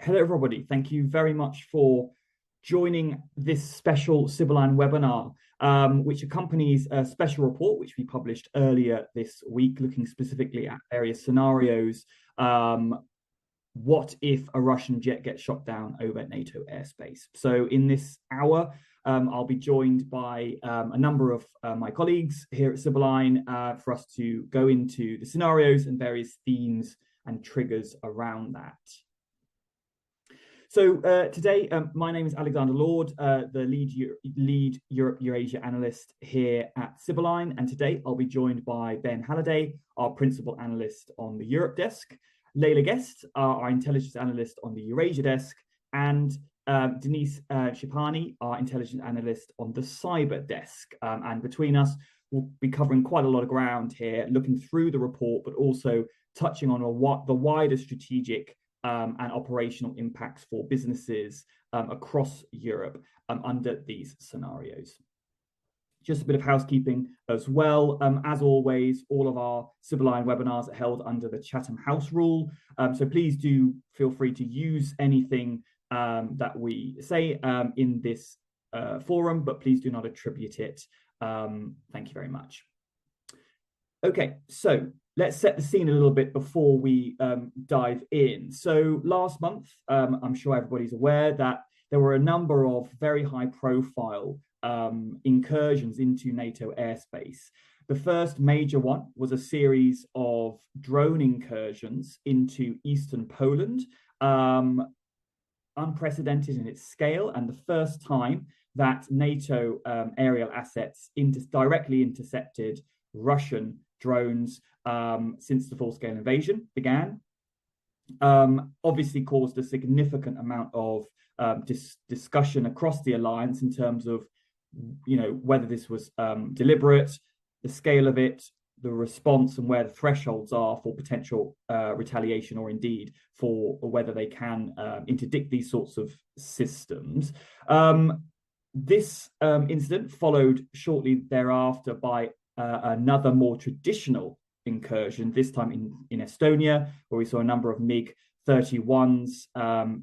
Hello, everybody. Thank you very much for joining this special Sibylline webinar, which accompanies a special report which we published earlier this week, looking specifically at various scenarios. What if a Russian jet gets shot down over NATO airspace? So in this hour, I'll be joined by a number of my colleagues here at Sibylline for us to go into the scenarios and various themes and triggers around that. So today, my name is Alexander Lord, the lead Europe-Eurasia analyst here at Sibylline, and today I'll be joined by Ben Halliday, our principal analyst on the Europe desk, Leila Guest, our intelligence analyst on the Eurasia desk, and Denise Shipani, our intelligence analyst on the cyber desk. And between us, we'll be covering quite a lot of ground here, looking through the report, but also touching on the wider strategic and operational impacts for businesses across Europe under these scenarios. Just a bit of housekeeping as well. As always, all of our Sibylline webinars are held under the Chatham House rule. So please do feel free to use anything that we say in this forum, but please do not attribute it. Thank you very much. Okay, so let's set the scene a little bit before we dive in. So last month, I'm sure everybody's aware that there were a number of very high profile incursions into NATO airspace. The first major one was a series of drone incursions into eastern Poland, unprecedented in its scale, and the first time that NATO aerial assets directly intercepted Russian drones since the full-scale invasion began. Obviously caused a significant amount of discussion across the alliance in terms of, whether this was deliberate, the scale of it, the response, and where the thresholds are for potential retaliation, or indeed for whether they can interdict these sorts of systems. This incident followed shortly thereafter by another more traditional incursion, this time in Estonia, where we saw a number of MiG-31s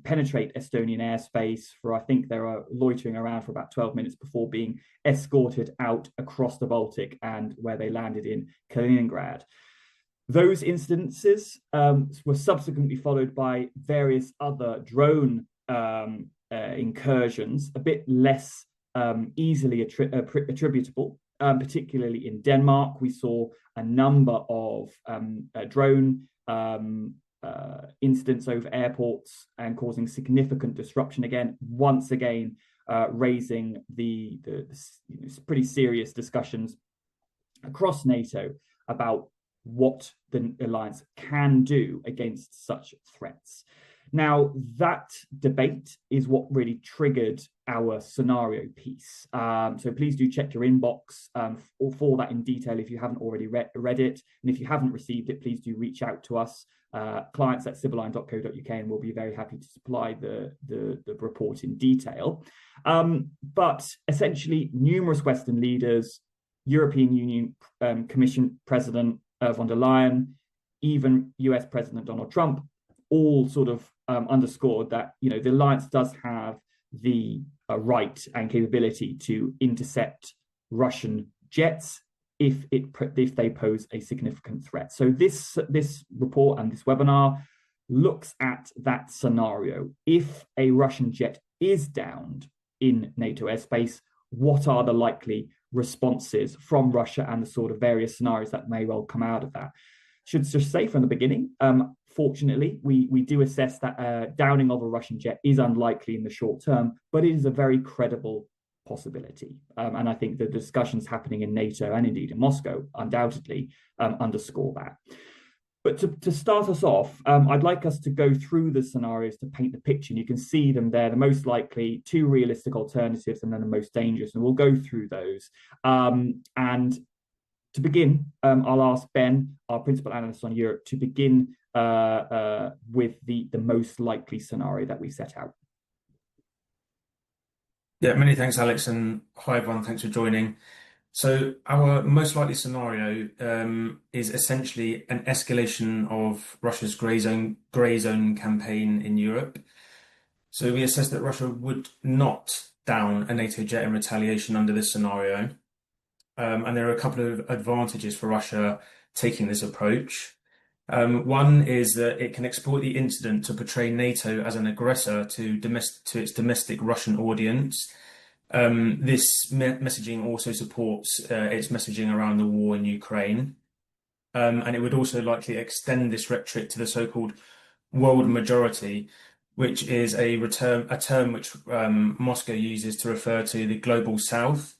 penetrate Estonian airspace for, I think they were loitering around for about 12 minutes before being escorted out across the Baltic, and where they landed in Kaliningrad. Those incidences were subsequently followed by various other drone incursions, a bit less easily attributable. Particularly in Denmark, we saw a number of drone incidents over airports and causing significant disruption once again, raising the pretty serious discussions across NATO about what the alliance can do against such threats. Now, that debate is what really triggered our scenario piece. So please do check your inbox for that in detail if you haven't already read it. And if you haven't received it, please do reach out to us, clients@sibylline.co.uk, and we'll be very happy to supply the report in detail. But essentially, numerous Western leaders, European Union Commission President von der Leyen, even US President Donald Trump, all sort of underscored that the alliance does have the right and capability to intercept Russian jets if they pose a significant threat. So this report and this webinar looks at that scenario. If a Russian jet is downed in NATO airspace, what are the likely responses from Russia and the sort of various scenarios that may well come out of that? Should just say from the beginning, fortunately, we do assess that downing of a Russian jet is unlikely in the short term, but it is a very credible possibility. And I think the discussions happening in NATO and indeed in Moscow undoubtedly underscore that. But to start us off, I'd like us to go through the scenarios to paint the picture. And you can see them there, the most likely, two realistic alternatives, and then the most dangerous. And we'll go through those. And to begin, I'll ask Ben, our principal analyst on Europe, to begin with the most likely scenario that we set out. Yeah, many thanks, Alex, and hi everyone, thanks for joining. So our most likely scenario is essentially an escalation of Russia's grey zone campaign in Europe. So we assessed that Russia would not down a NATO jet in retaliation under this scenario. And there are a couple of advantages for Russia taking this approach. One is that it can exploit the incident to portray NATO as an aggressor to its domestic Russian audience. This messaging also supports its messaging around the war in Ukraine. And it would also likely extend this rhetoric to the so-called world majority, which is a term which Moscow uses to refer to the global south,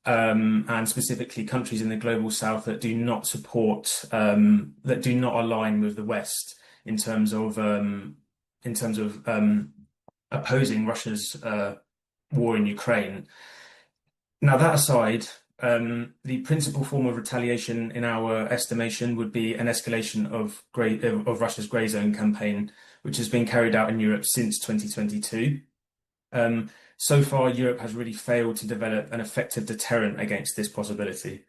and specifically countries in the global south that do not support, that do not align with the West in terms of opposing Russia's war in Ukraine. Now, that aside, the principal form of retaliation in our estimation would be an escalation of Russia's grey zone campaign, which has been carried out in Europe since 2022. So far, Europe has really failed to develop an effective deterrent against this possibility.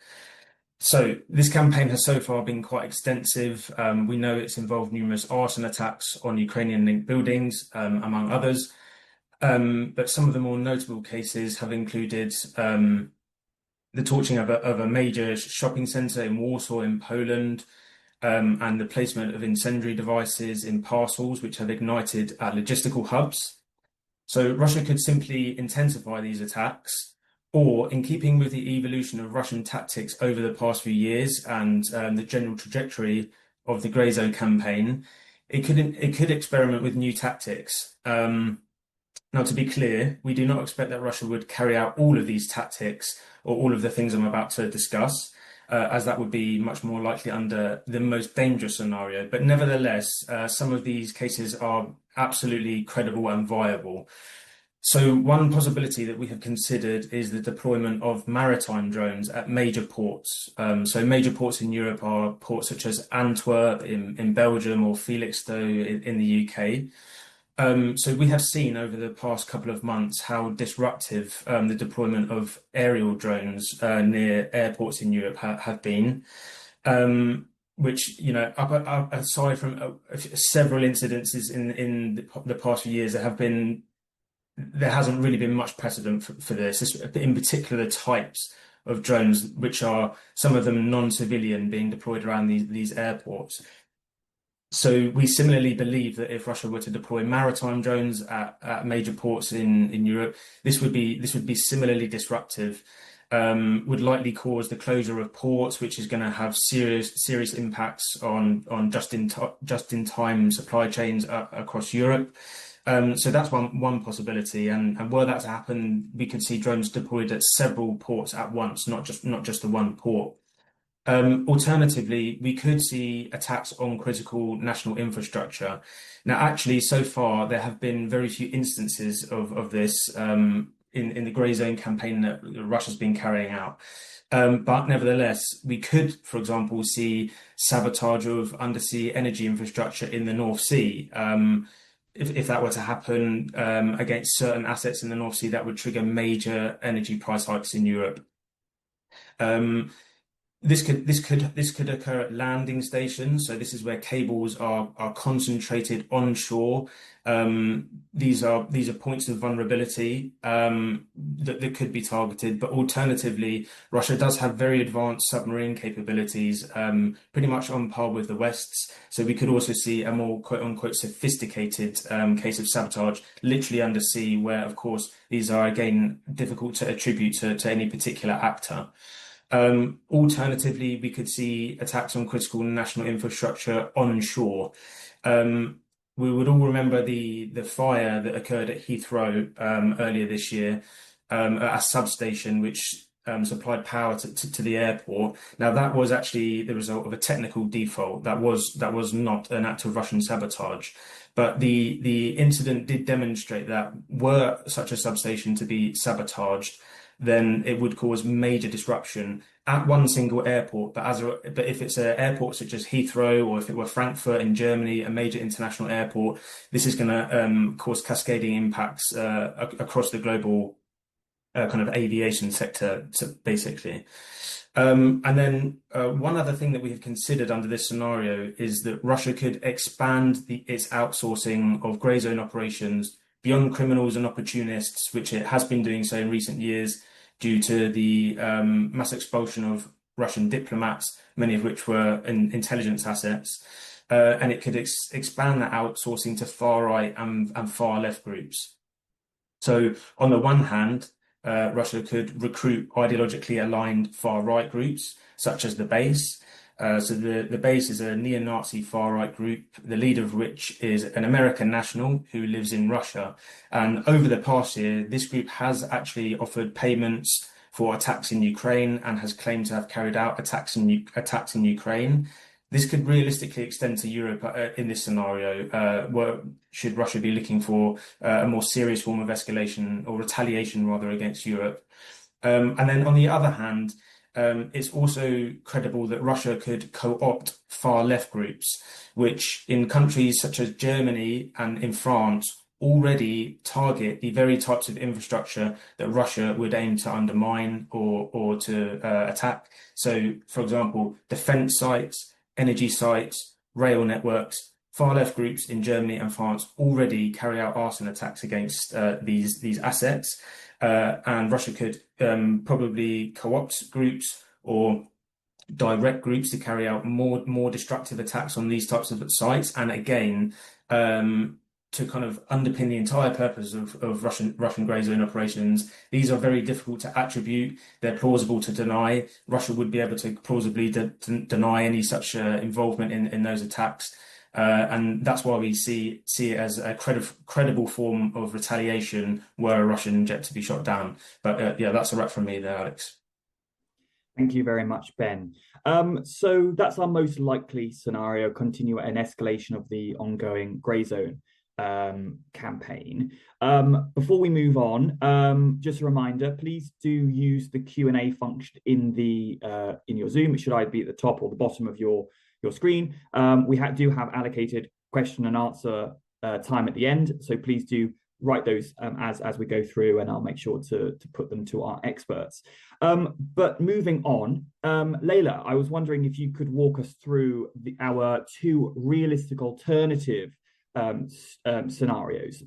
So this campaign has so far been quite extensive. We know it's involved numerous arson attacks on Ukrainian-linked buildings, among others. But some of the more notable cases have included the torching of a major shopping centre in Warsaw in Poland, and the placement of incendiary devices in parcels which have ignited at logistical hubs. So Russia could simply intensify these attacks, or in keeping with the evolution of Russian tactics over the past few years and the general trajectory of the Grey Zone campaign, it could experiment with new tactics. Now, to be clear, we do not expect that Russia would carry out all of these tactics or all of the things I'm about to discuss, as that would be much more likely under the most dangerous scenario. But nevertheless, some of these cases are absolutely credible and viable. So one possibility that we have considered is the deployment of maritime drones at major ports. So major ports in Europe are ports such as Antwerp in Belgium or Felixstowe in the UK. So we have seen over the past couple of months how disruptive the deployment of aerial drones near airports in Europe have been, which, you know, aside from several incidences in the past few years, there hasn't really been much precedent for this, in particular the types of drones, which are some of them non-civilian, being deployed around these airports. So we similarly believe that if Russia were to deploy maritime drones at major ports in Europe, this would be similarly disruptive. Would likely cause the closure of ports, which is going to have serious impacts on just-in-time supply chains across Europe. So that's one possibility, and were that to happen, we could see drones deployed at several ports at once, not just the one port. Alternatively, we could see attacks on critical national infrastructure. Now, actually, so far, there have been very few instances of this in the Grey Zone campaign that Russia's been carrying out. But nevertheless, we could, for example, see sabotage of undersea energy infrastructure in the North Sea. If that were to happen against certain assets in the North Sea, that would trigger major energy price hikes in Europe. This could occur at landing stations. So this is where cables are concentrated onshore. These are points of vulnerability that could be targeted. But alternatively, Russia does have very advanced submarine capabilities, pretty much on par with the West's. So we could also see a more quote unquote sophisticated case of sabotage, literally undersea, where of course these are again difficult to attribute to any particular actor. Alternatively, we could see attacks on critical national infrastructure onshore. We would all remember the fire that occurred at Heathrow earlier this year, at a substation which supplied power to the airport. Now, that was actually the result of a technical default. That was not an act of Russian sabotage. But the incident did demonstrate that were such a substation to be sabotaged, then it would cause major disruption at one single airport. But if it's an airport such as Heathrow, or if it were Frankfurt in Germany, a major international airport, this is going to cause cascading impacts across the global kind of aviation sector, basically. And then one other thing that we have considered under this scenario is that Russia could expand its outsourcing of grey zone operations beyond criminals and opportunists, which it has been doing so in recent years due to the mass expulsion of Russian diplomats, many of which were intelligence assets. And it could expand that outsourcing to far right and far left groups. So on the one hand, Russia could recruit ideologically aligned far right groups, such as the Base. So the Base is a neo-Nazi far right group, the leader of which is an American national who lives in Russia. And over the past year, this group has actually offered payments for attacks in Ukraine and has claimed to have carried out attacks in Ukraine. This could realistically extend to Europe in this scenario, where should Russia be looking for a more serious form of escalation or retaliation rather against Europe. And then on the other hand, it's also credible that Russia could co-opt far left groups, which in countries such as Germany and in France already target the very types of infrastructure that Russia would aim to undermine or to attack. So, for example, defense sites, energy sites, rail networks. Far left groups in Germany and France already carry out arson attacks against these assets, and Russia could probably co-opt groups or direct groups to carry out more destructive attacks on these types of sites. And again, to kind of underpin the entire purpose of Russian grey zone operations, these are very difficult to attribute. They're plausible to deny. Russia would be able to plausibly deny any such involvement in those attacks. And that's why we see it as a credible form of retaliation were a Russian jet to be shot down. But yeah, that's a wrap from me there, Alex. Thank you very much, Ben. So that's our most likely scenario, continue an escalation of the ongoing grey zone campaign. Before we move on, just a reminder, please do use the Q&A function in your Zoom. It should either be at the top or the bottom of your screen. We do have allocated question and answer time at the end, so please do write those as we go through, and I'll make sure to put them to our experts. But moving on, Layla, I was wondering if you could walk us through our two realistic alternative scenarios.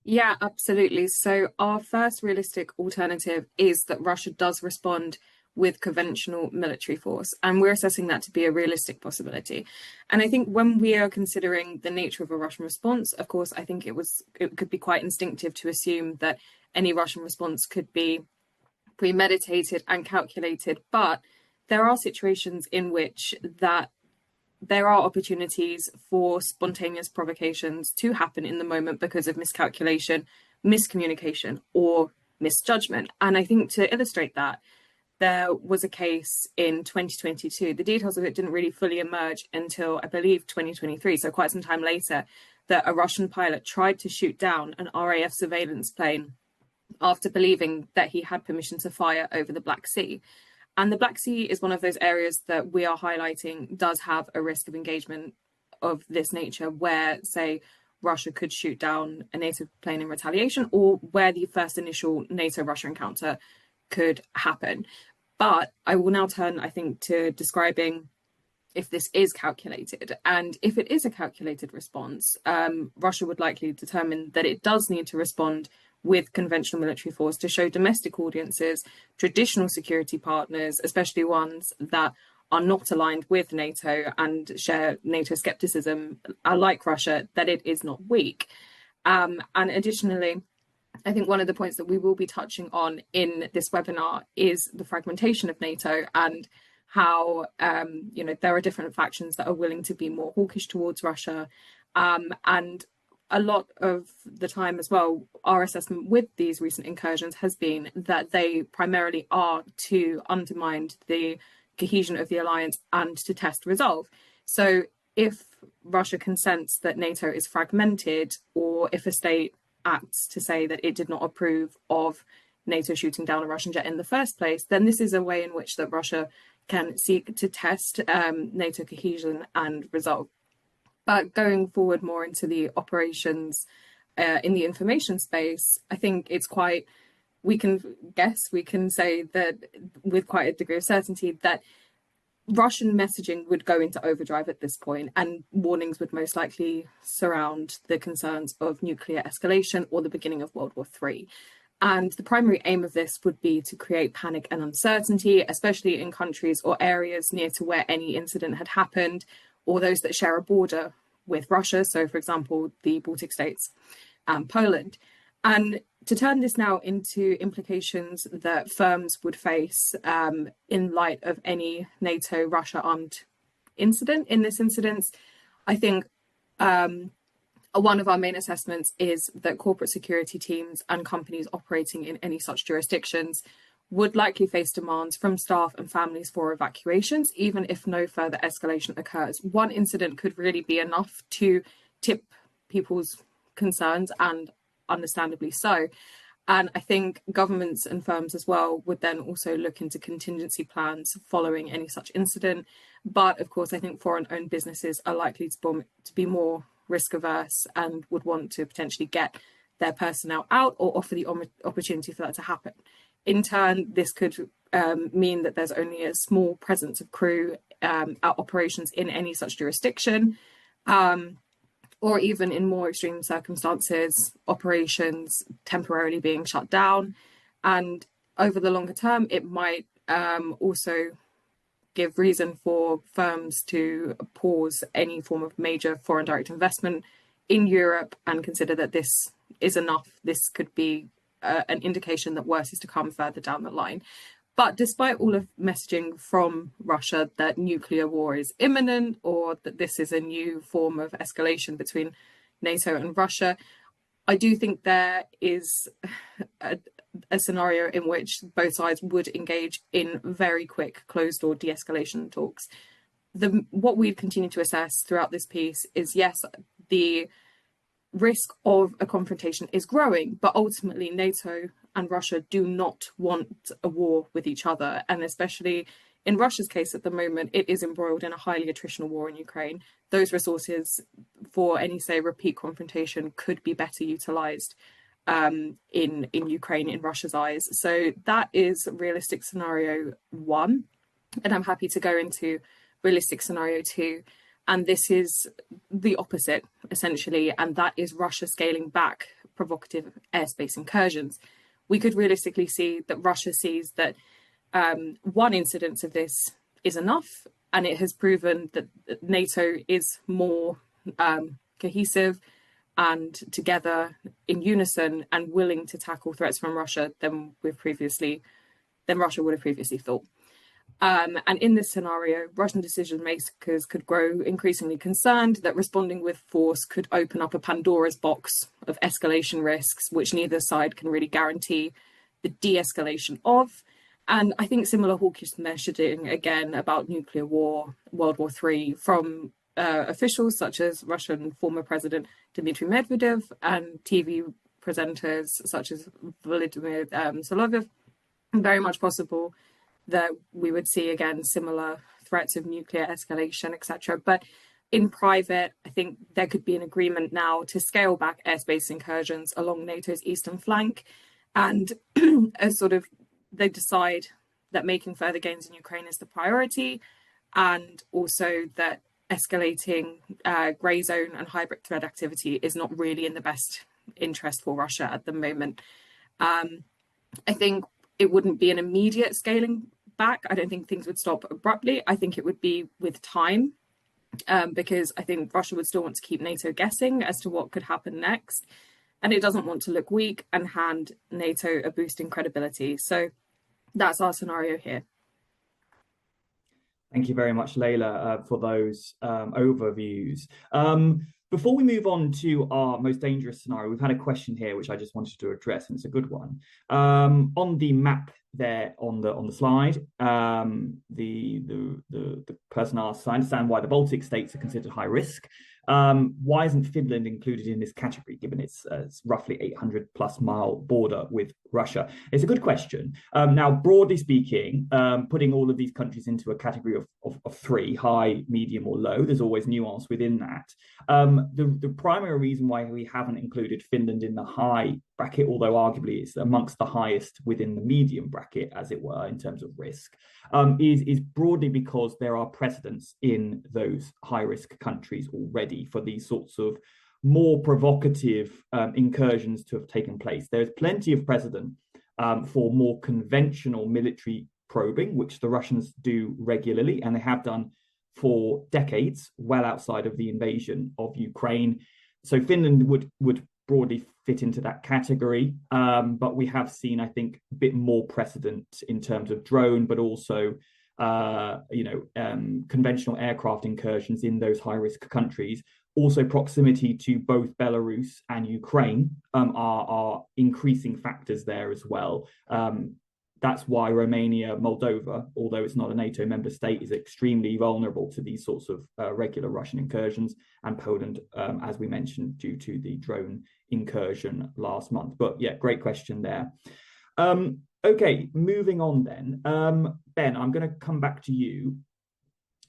Yeah, absolutely. So our first realistic alternative is that Russia does respond with conventional military force, and we're assessing that to be a realistic possibility. And I think when we are considering the nature of a Russian response, of course, I think it could be quite instinctive to assume that any Russian response could be premeditated and calculated, but there are situations in which there are opportunities for spontaneous provocations to happen in the moment because of miscalculation, miscommunication, or misjudgment. And I think to illustrate that, there was a case in 2022. The details of it didn't really fully emerge until, I believe, 2023, so quite some time later, that a Russian pilot tried to shoot down an RAF surveillance plane after believing that he had permission to fire over the Black Sea. And the Black Sea is one of those areas that we are highlighting does have a risk of engagement of this nature, where, say, Russia could shoot down a NATO plane in retaliation, or where the first initial NATO-Russia encounter could happen. But I will now turn, I think, to describing if this is calculated. And if it is a calculated response, Russia would likely determine that it does need to respond with conventional military force to show domestic audiences, traditional security partners, especially ones that are not aligned with NATO and share NATO skepticism, like Russia, that it is not weak. And additionally, I think one of the points that we will be touching on in this webinar is the fragmentation of NATO and how there are different factions that are willing to be more hawkish towards Russia. And a lot of the time as well, our assessment with these recent incursions has been that they primarily are to undermine the cohesion of the alliance and to test resolve. So if Russia can sense that NATO is fragmented, or if a state acts to say that it did not approve of NATO shooting down a Russian jet in the first place, then this is a way in which that Russia can seek to test NATO cohesion and resolve. But going forward more into the operations in the information space, I think it's we can say that with quite a degree of certainty that Russian messaging would go into overdrive at this point, and warnings would most likely surround the concerns of nuclear escalation or the beginning of World War III. And the primary aim of this would be to create panic and uncertainty, especially in countries or areas near to where any incident had happened, or those that share a border with Russia. So, for example, the Baltic states and Poland. And to turn this now into implications that firms would face in light of any NATO-Russia armed incident, in this incident, I think one of our main assessments is that corporate security teams and companies operating in any such jurisdictions would likely face demands from staff and families for evacuations, even if no further escalation occurs. One incident could really be enough to tip people's concerns, and understandably so. And I think governments and firms as well would then also look into contingency plans following any such incident. But of course, I think foreign-owned businesses are likely to be more risk averse and would want to potentially get their personnel out or offer the opportunity for that to happen. In turn, this could mean that there's only a small presence of crew at operations in any such jurisdiction, or even in more extreme circumstances, operations temporarily being shut down. And over the longer term, it might also give reason for firms to pause any form of major foreign direct investment in Europe and consider that this is enough. This could be an indication that worse is to come further down the line. But despite all of messaging from Russia that nuclear war is imminent, or that this is a new form of escalation between NATO and Russia, I do think there is a scenario in which both sides would engage in very quick closed-door de-escalation talks. What we continue to assess throughout this piece is, yes, the risk of a confrontation is growing, but ultimately NATO and Russia do not want a war with each other. And especially in Russia's case at the moment, it is embroiled in a highly attritional war in Ukraine. Those resources for any, say, repeat confrontation could be better utilised in Ukraine in Russia's eyes. So that is realistic scenario one. And I'm happy to go into realistic scenario two. And this is the opposite, essentially, and that is Russia scaling back provocative airspace incursions. We could realistically see that Russia sees that one incidence of this is enough, and it has proven that NATO is more cohesive and together in unison and willing to tackle threats from Russia than Russia would have previously thought. And in this scenario, Russian decision makers could grow increasingly concerned that responding with force could open up a Pandora's box of escalation risks, which neither side can really guarantee the de-escalation of. And I think similar hawkish messaging, again, about nuclear war, World War III, from officials such as Russian former President Dmitry Medvedev and TV presenters such as Vladimir Solovyev, very much possible that we would see, again, similar threats of nuclear escalation, etc. But in private, I think there could be an agreement now to scale back airspace incursions along NATO's eastern flank. And as sort of they decide that making further gains in Ukraine is the priority, and also that escalating grey zone and hybrid threat activity is not really in the best interest for Russia at the moment. I think it wouldn't be an immediate scaling back. I don't think things would stop abruptly. I think it would be with time, because I think Russia would still want to keep NATO guessing as to what could happen next. And it doesn't want to look weak and hand NATO a boost in credibility. So that's our scenario here. Thank you very much, Layla, for those overviews. Before we move on to our most dangerous scenario, we've had a question here which I just wanted to address, and it's a good one. On the map there on the slide, the person asks, I understand why the Baltic states are considered high risk. Why isn't Finland included in this category, given its roughly 800+ mile border with Russia? It's a good question. Now, broadly speaking, putting all of these countries into a category of three, high, medium, or low, there's always nuance within that. The primary reason why we haven't included Finland in the high bracket, although arguably it's amongst the highest within the medium bracket, as it were, in terms of risk, is broadly because there are precedents in those high-risk countries already for these sorts of more provocative incursions to have taken place. There's plenty of precedent for more conventional military probing, which the Russians do regularly, and they have done for decades, well outside of the invasion of Ukraine. So Finland would broadly fit into that category, but we have seen, I think, a bit more precedent in terms of drone, but also conventional aircraft incursions in those high-risk countries. Also, proximity to both Belarus and Ukraine are increasing factors there as well. That's why Romania, Moldova, although it's not a NATO member state, is extremely vulnerable to these sorts of regular Russian incursions, and Poland, as we mentioned, due to the drone incursion last month. But yeah, great question there. Okay, moving on then. Ben, I'm going to come back to you.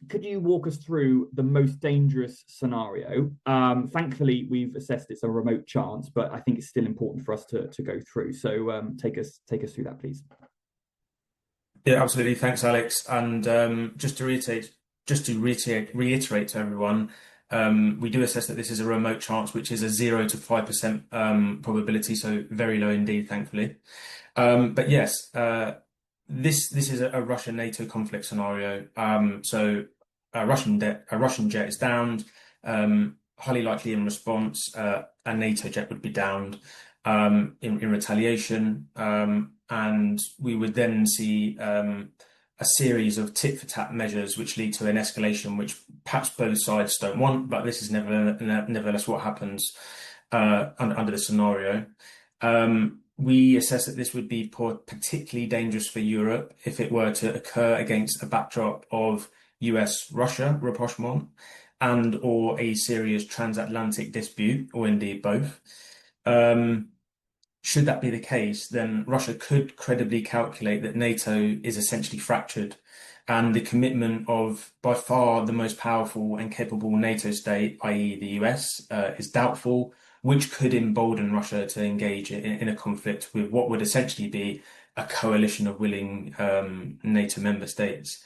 Could you walk us through the most dangerous scenario? Thankfully, we've assessed it's a remote chance, but I think it's still important for us to go through. So take us through that, please. Yeah, absolutely. Thanks, Alex. And just to reiterate to everyone, we do assess that this is a remote chance, which is a 0 to 5% probability, so very low indeed, thankfully. But yes, this is a Russian NATO conflict scenario. So a Russian jet is downed, highly likely in response, a NATO jet would be downed in retaliation, and we would then see a series of tit-for-tat measures which lead to an escalation, which perhaps both sides don't want, but this is nevertheless what happens under the scenario. We assess that this would be particularly dangerous for Europe if it were to occur against a backdrop of US-Russia rapprochement and or a serious transatlantic dispute, or indeed both. Should that be the case, then Russia could credibly calculate that NATO is essentially fractured, and the commitment of by far the most powerful and capable NATO state, i.e. the US, is doubtful, which could embolden Russia to engage in a conflict with what would essentially be a coalition of willing NATO member states.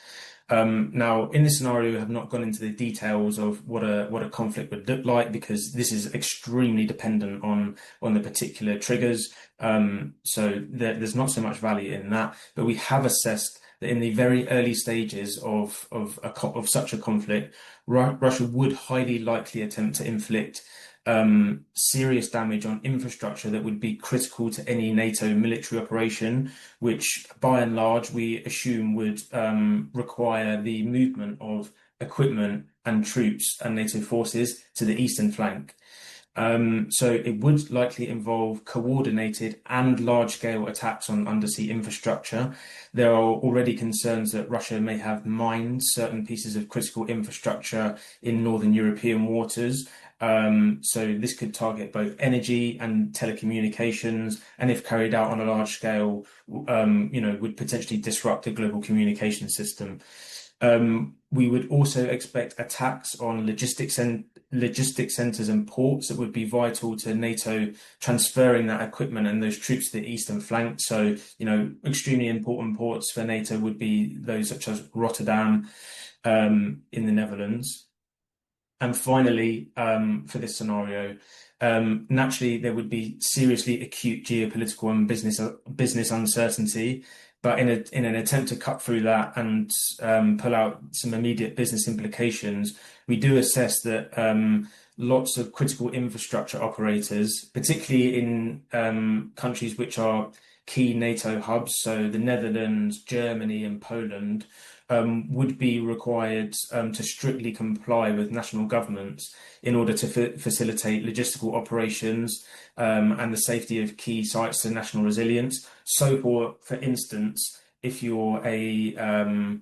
Now, in this scenario, we have not gone into the details of what a conflict would look like, because this is extremely dependent on the particular triggers. So there's not so much value in that, but we have assessed that in the very early stages of such a conflict, Russia would highly likely attempt to inflict serious damage on infrastructure that would be critical to any NATO military operation, which by and large we assume would require the movement of equipment and troops and NATO forces to the eastern flank. So it would likely involve coordinated and large-scale attacks on undersea infrastructure. There are already concerns that Russia may have mined certain pieces of critical infrastructure in northern European waters. So this could target both energy and telecommunications, and if carried out on a large scale, would potentially disrupt the global communication system. We would also expect attacks on logistics centers and ports that would be vital to NATO transferring that equipment and those troops to the eastern flank. So, extremely important ports for NATO would be those such as Rotterdam in the Netherlands. And finally, for this scenario, naturally there would be seriously acute geopolitical and business uncertainty. But in an attempt to cut through that and pull out some immediate business implications, we do assess that lots of critical infrastructure operators, particularly in countries which are key NATO hubs, so the Netherlands, Germany, and Poland, would be required to strictly comply with national governments in order to facilitate logistical operations and the safety of key sites to national resilience. So, for instance, if you're a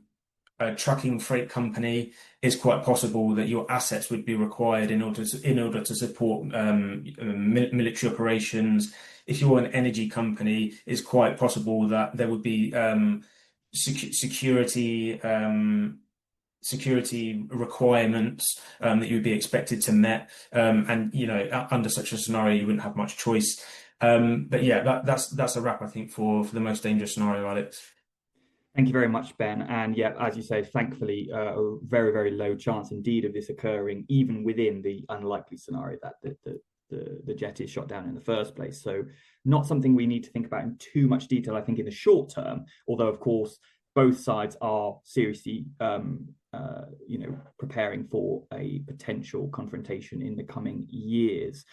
trucking freight company, it's quite possible that your assets would be required in order to support military operations. If you're an energy company, it's quite possible that there would be security requirements that you would be expected to met, and under such a scenario you wouldn't have much choice. But yeah, that's a wrap, I think, for the most dangerous scenario, Alex. Thank you very much, Ben. And yeah, as you say, thankfully, a very, very low chance indeed of this occurring, even within the unlikely scenario that the jet is shot down in the first place. So not something we need to think about in too much detail, I think, in the short term, although, of course, both sides are seriously preparing for a potential confrontation in the coming years.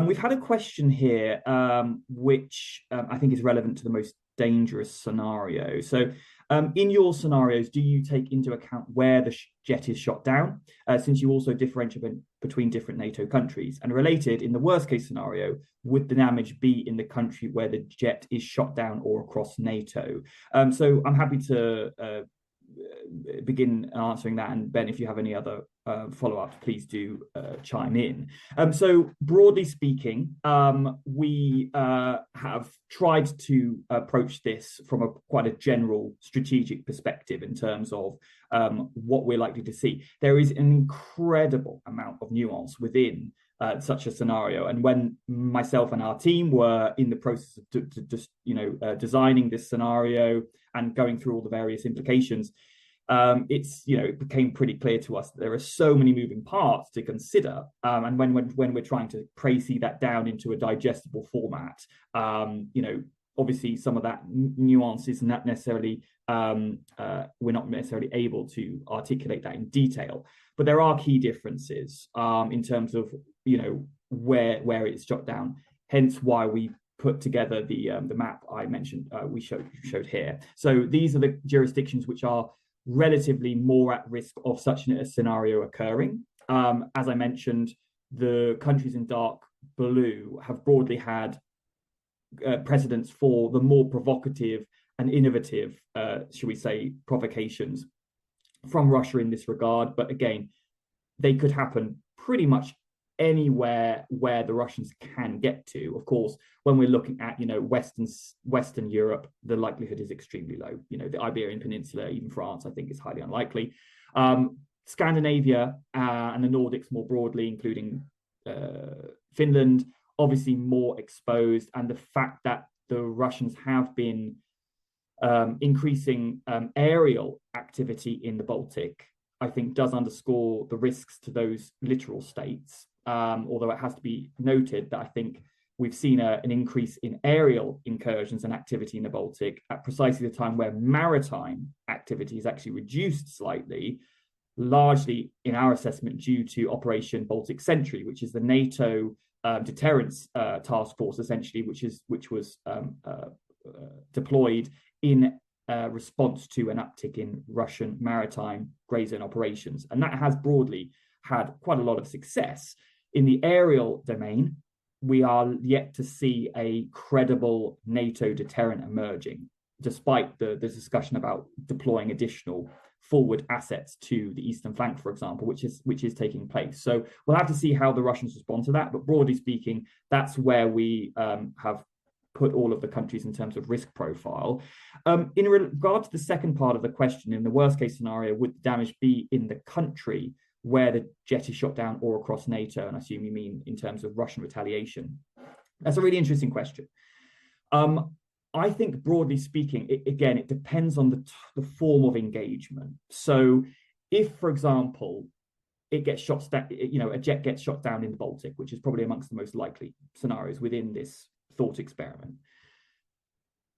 We've had a question here, which I think is relevant to the most dangerous scenario. So in your scenarios, do you take into account where the jet is shot down, since you also differentiate between different NATO countries? And related, in the worst case scenario, would the damage be in the country where the jet is shot down or across NATO? So I'm happy to begin answering that. And Ben, if you have any other follow-ups, please do chime in. So broadly speaking, we have tried to approach this from quite a general strategic perspective in terms of what we're likely to see. There is an incredible amount of nuance within such a scenario. And when myself and our team were in the process of designing this scenario and going through all the various implications, it became pretty clear to us that there are so many moving parts to consider. And when we're trying to précis that down into a digestible format, obviously some of that nuance is not necessarily, we're not necessarily able to articulate that in detail. But there are key differences in terms of where it's shot down. Hence why we put together the map I mentioned we showed here. So these are the jurisdictions which are relatively more at risk of such a scenario occurring. As I mentioned, the countries in dark blue have broadly had precedents for the more provocative and innovative, shall we say, provocations from Russia in this regard. But again, they could happen pretty much anywhere where the Russians can get to. Of course, when we're looking at Western Europe, the likelihood is extremely low. The Iberian Peninsula, even France, I think is highly unlikely. Scandinavia and the Nordics more broadly, including Finland, obviously more exposed. And the fact that the Russians have been increasing aerial activity in the Baltic, I think does underscore the risks to those littoral states. Although it has to be noted that I think we've seen an increase in aerial incursions and activity in the Baltic at precisely the time where maritime activity is actually reduced slightly, largely in our assessment due to Operation Baltic Sentry, which is the NATO deterrence task force, essentially, which was deployed in response to an uptick in Russian maritime gray zone operations. And that has broadly had quite a lot of success. In the aerial domain, we are yet to see a credible NATO deterrent emerging, despite the discussion about deploying additional forward assets to the eastern flank, for example, which is taking place. So we'll have to see how the Russians respond to that. But broadly speaking, that's where we have put all of the countries in terms of risk profile. In regard to the second part of the question, in the worst case scenario, would the damage be in the country where the jet is shot down or across NATO? And I assume you mean in terms of Russian retaliation. That's a really interesting question. I think broadly speaking, it depends on the form of engagement. So if, for example, it gets shot down, a jet gets shot down in the Baltic, which is probably amongst the most likely scenarios within this thought experiment.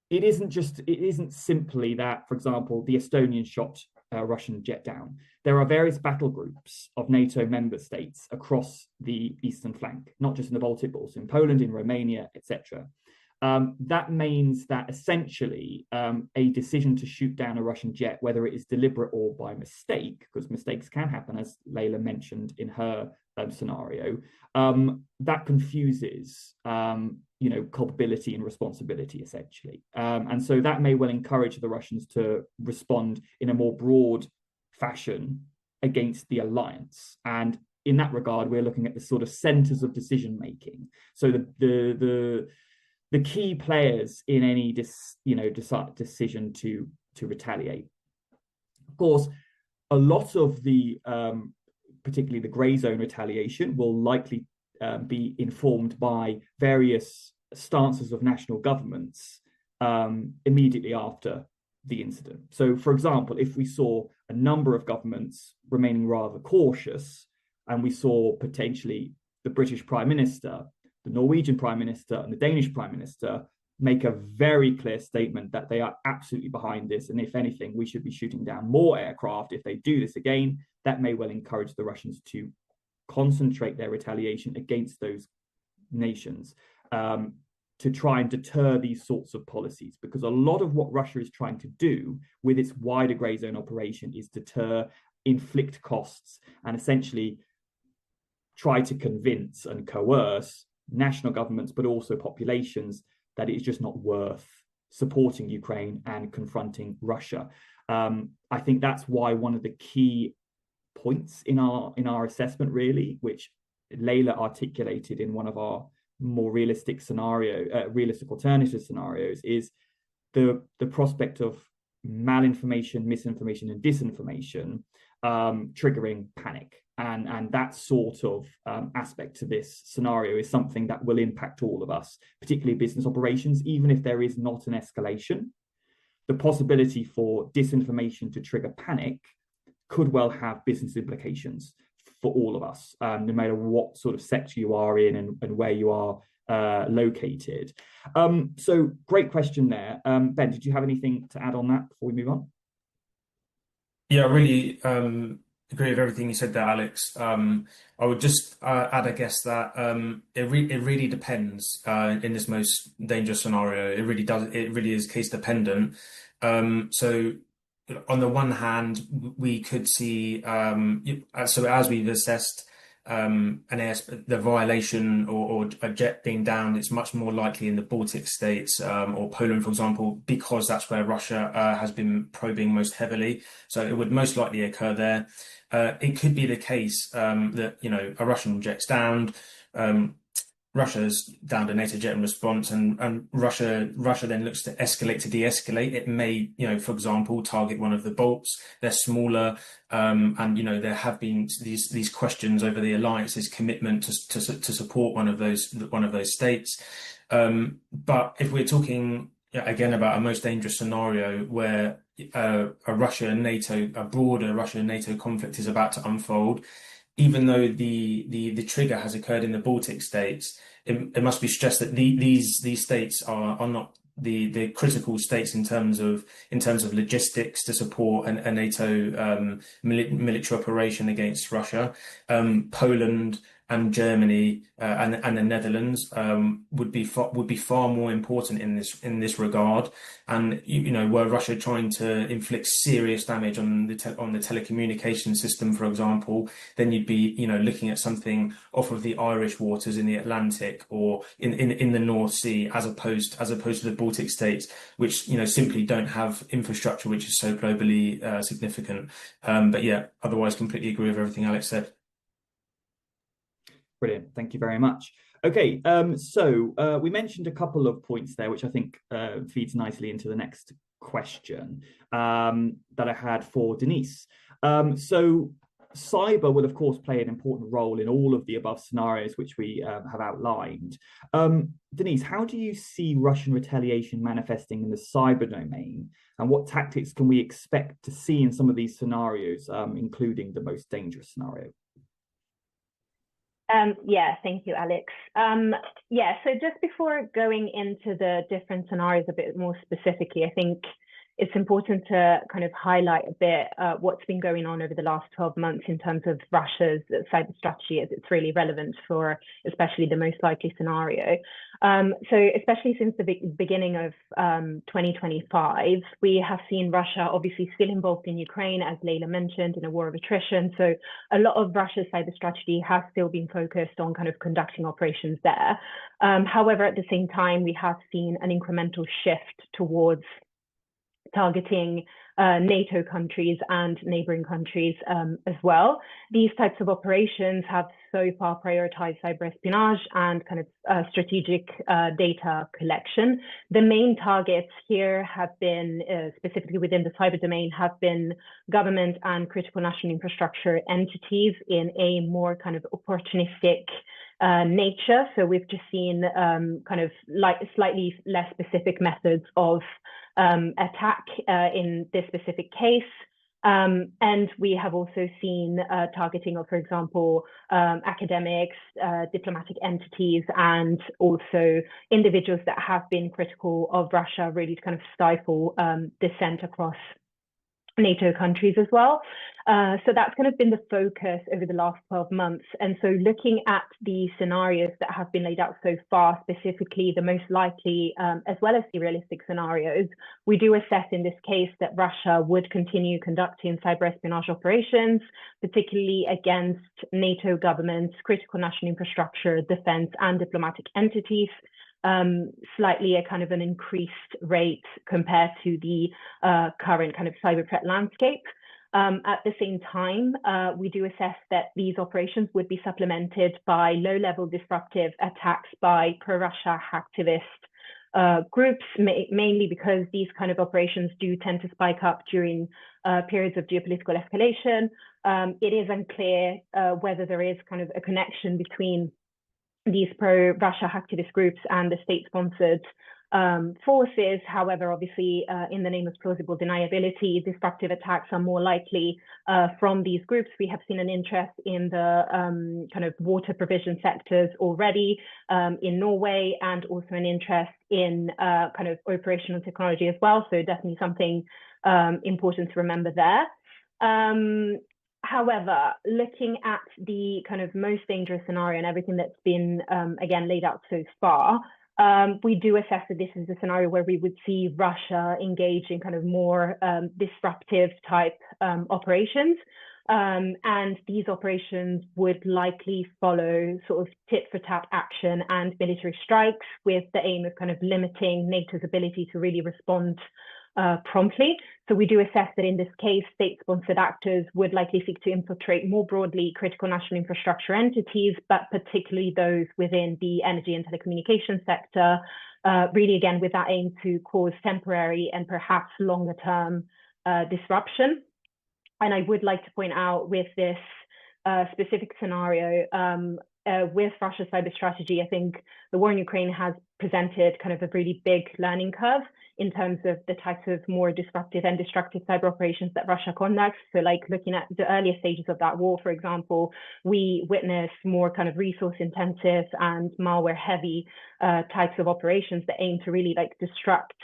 It isn't simply that, for example, the Estonians shot a Russian jet down. There are various battle groups of NATO member states across the eastern flank, not just in the Baltic, but also in Poland, in Romania, etc. That means that essentially a decision to shoot down a Russian jet, whether it is deliberate or by mistake, because mistakes can happen, as Layla mentioned in her scenario, that confuses culpability and responsibility, essentially. And so that may well encourage the Russians to respond in a more broad fashion against the alliance. And in that regard, we're looking at the sort of centers of decision making. So the key players in any decision to retaliate. Of course, a lot of the particularly the grey zone retaliation will likely be informed by various stances of national governments immediately after the incident. So, for example, if we saw a number of governments remaining rather cautious, and we saw potentially the British Prime Minister, the Norwegian Prime Minister, and the Danish Prime Minister make a very clear statement that they are absolutely behind this, and if anything, we should be shooting down more aircraft if they do this again, that may well encourage the Russians to concentrate their retaliation against those nations, to try and deter these sorts of policies, because a lot of what Russia is trying to do with its wider grey zone operation is deter, inflict costs, and essentially try to convince and coerce national governments, but also populations, that it is just not worth supporting Ukraine and confronting Russia. I think that's why one of the key points in our assessment, really, which Layla articulated in one of our more realistic alternative scenarios, is the prospect of malinformation, misinformation, and disinformation triggering panic. And that sort of aspect to this scenario is something that will impact all of us, particularly business operations. Even if there is not an escalation, the possibility for disinformation to trigger panic could well have business implications for all of us, no matter what sort of sector you are in and where you are located. So great question there. Ben, did you have anything to add on that before we move on? Yeah, I really agree with everything you said there, Alex. I would just add, I guess, that it really depends in this most dangerous scenario. It really does. It really is case dependent. So on the one hand, we could see, so as we've assessed the violation or a jet being downed, it's much more likely in the Baltic states or Poland, for example, because that's where Russia has been probing most heavily. So it would most likely occur there. It could be the case that, a Russian jet's downed. Russia's downed a NATO jet in response, and Russia then looks to escalate to de-escalate. It may, for example, target one of the bolts. They're smaller, and there have been these questions over the alliance's commitment to support one of those states. But if we're talking again about a most dangerous scenario where a broader Russia-NATO conflict is about to unfold, even though the trigger has occurred in the Baltic states, it must be stressed that these states are not the critical states in terms of logistics to support a NATO military operation against Russia. Poland and Germany and the Netherlands would be far more important in this regard. And were Russia trying to inflict serious damage on the telecommunication system, for example, then you'd be looking at something off of the Irish waters in the Atlantic or in the North Sea, as opposed to the Baltic states, which simply don't have infrastructure which is so globally significant. But yeah, otherwise completely agree with everything Alex said. Brilliant. Thank you very much. Okay, so we mentioned a couple of points there, which I think feeds nicely into the next question that I had for Denise. So cyber will, of course, play an important role in all of the above scenarios which we have outlined. Denise, how do you see Russian retaliation manifesting in the cyber domain, and what tactics can we expect to see in some of these scenarios, including the most dangerous scenario? Yeah, thank you, Alex. So just before going into the different scenarios a bit more specifically, I think it's important to kind of highlight a bit what's been going on over the last 12 months in terms of Russia's cyber strategy, as it's really relevant for especially the most likely scenario. So especially since the beginning of 2025, we have seen Russia obviously still involved in Ukraine, as Layla mentioned, in a war of attrition. So a lot of Russia's cyber strategy has still been focused on kind of conducting operations there. However, at the same time, we have seen an incremental shift towards targeting NATO countries and neighboring countries as well. These types of operations have so far prioritized cyber espionage and kind of strategic data collection. The main targets here have been, specifically within the cyber domain, have been government and critical national infrastructure entities in a more kind of opportunistic nature. So we've just seen kind of like slightly less specific methods of attack in this specific case. And we have also seen targeting of, for example, academics, diplomatic entities, and also individuals that have been critical of Russia, really to kind of stifle dissent across NATO countries as well. So that's kind of been the focus over the last 12 months. And so looking at the scenarios that have been laid out so far, specifically the most likely as well as the realistic scenarios, we do assess in this case that Russia would continue conducting cyber espionage operations, particularly against NATO governments, critical national infrastructure, defense, and diplomatic entities. Slightly a kind of an increased rate compared to the current kind of cyber threat landscape. At the same time, we do assess that these operations would be supplemented by low-level disruptive attacks by pro-Russia hacktivist groups, mainly because these kind of operations do tend to spike up during periods of geopolitical escalation. It is unclear whether there is kind of a connection between these pro-Russia hacktivist groups and the state-sponsored forces. However, obviously, in the name of plausible deniability, disruptive attacks are more likely from these groups. We have seen an interest in the kind of water provision sectors already in Norway, and also an interest in kind of operational technology as well. So definitely something important to remember there. However, looking at the kind of most dangerous scenario and everything that's been, again, laid out so far, we do assess that this is a scenario where we would see Russia engage in kind of more disruptive type operations. And these operations would likely follow sort of tit-for-tat action and military strikes, with the aim of kind of limiting NATO's ability to really respond promptly. So we do assess that in this case, state-sponsored actors would likely seek to infiltrate more broadly critical national infrastructure entities, but particularly those within the energy and telecommunications sector, really again with that aim to cause temporary and perhaps longer-term disruption. And I would like to point out with this specific scenario, with Russia's cyber strategy, I think the war in Ukraine has presented kind of a really big learning curve in terms of the types of more disruptive and destructive cyber operations that Russia conducts. So like looking at the earlier stages of that war, for example, we witnessed more kind of resource intensive and malware heavy types of operations that aim to really like destruct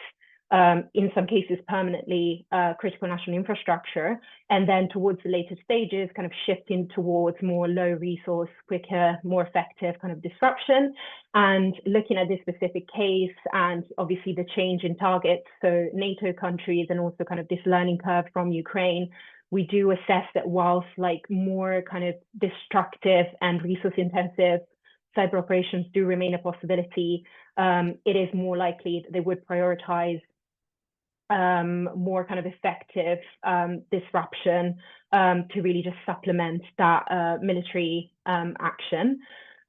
in some cases permanently critical national infrastructure, and then towards the later stages kind of shifting towards more low resource, quicker, more effective kind of disruption. And looking at this specific case and obviously the change in targets, so NATO countries, and also kind of this learning curve from Ukraine, we do assess that whilst like more kind of destructive and resource intensive cyber operations do remain a possibility, it is more likely that they would prioritize more kind of effective disruption to really just supplement that military action.